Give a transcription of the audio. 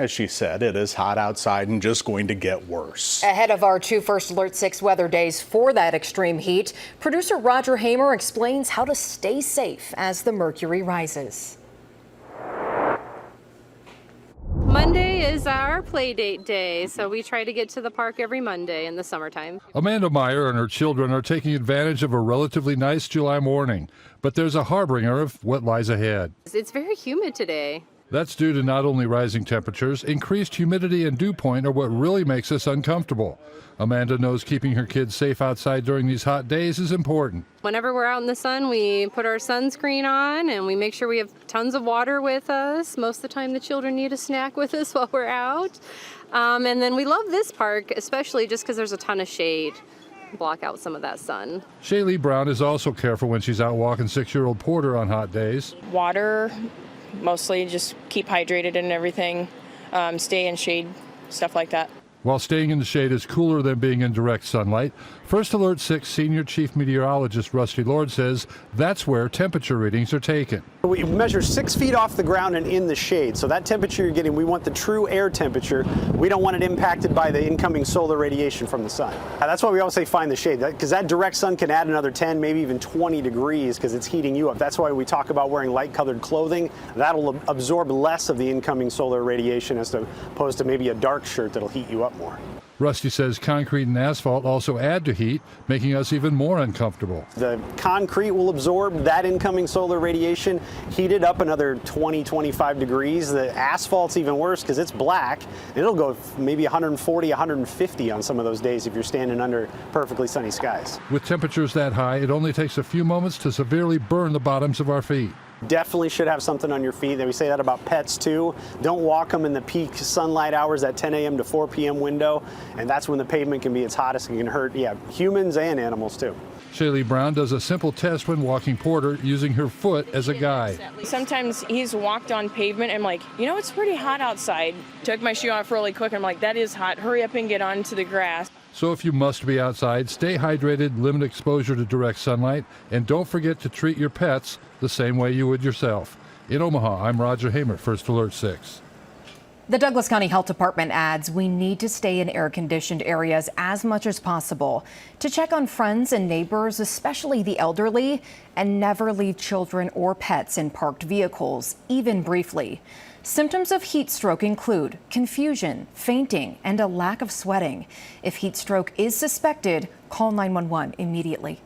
As she said, it is hot outside and just going to get worse. Ahead of our 2 First Alert 6 weather days for that extreme heat, producer Roger Hamer explains how to stay safe as the mercury rises. Monday is our play date day, so we try to get to the park every Monday in the summertime. Amanda Meyer and her children are taking advantage of a relatively nice July morning, but there's a harbinger of what lies ahead. It's very humid today. That's due to not only rising temperatures, increased humidity and dew point are what really makes us uncomfortable. Amanda knows keeping her kids safe outside during these hot days is important. Whenever we're out in the sun, we put our sunscreen on and we make sure we have tons of water with us. Most of the time the children need a snack with us while we're out. And then we love this park, especially just because there's a ton of shade. Block out some of that sun. Shaylee Brown is also careful when she's out walking 6-year-old Porter on hot days. Water, mostly just keep hydrated and everything, stay in shade, stuff like that. While staying in the shade is cooler than being in direct sunlight, First Alert 6 Senior Chief Meteorologist Rusty Lord says that's where temperature readings are taken. We measure 6 feet off the ground and in the shade, so that temperature you're getting, we want the true air temperature. We don't want it impacted by the incoming solar radiation from the sun. That's why we always say find the shade, because that direct sun can add another 10, maybe even 20 degrees because it's heating you up. That's why we talk about wearing light-colored clothing. That'll absorb less of the incoming solar radiation as opposed to maybe a dark shirt that'll heat you up more. Rusty says concrete and asphalt also add to heat, making us even more uncomfortable. The concrete will absorb that incoming solar radiation, heat it up another 20, 25 degrees. The asphalt's even worse because it's black. It'll go maybe 140, 150 on some of those days if you're standing under perfectly sunny skies. With temperatures that high, it only takes a few moments to severely burn the bottoms of our feet. Definitely should have something on your feet. We say that about pets too. Don't walk them in the peak sunlight hours, that 10 a.m. to 4 p.m. window, and that's when the pavement can be its hottest and can hurt, humans and animals too. Shaylee Brown does a simple test when walking Porter using her foot as a guide. Sometimes he's walked on pavement and I'm like, it's pretty hot outside. Took my shoe off really quick and I'm like, that is hot. Hurry up and get onto the grass. So if you must be outside, stay hydrated, limit exposure to direct sunlight, and don't forget to treat your pets the same way you would yourself. In Omaha, I'm Roger Hamer, First Alert 6. The Douglas County Health Department adds we need to stay in air-conditioned areas as much as possible to check on friends and neighbors, especially the elderly, and never leave children or pets in parked vehicles, even briefly. Symptoms of heat stroke include confusion, fainting, and a lack of sweating. If heat stroke is suspected, call 911 immediately.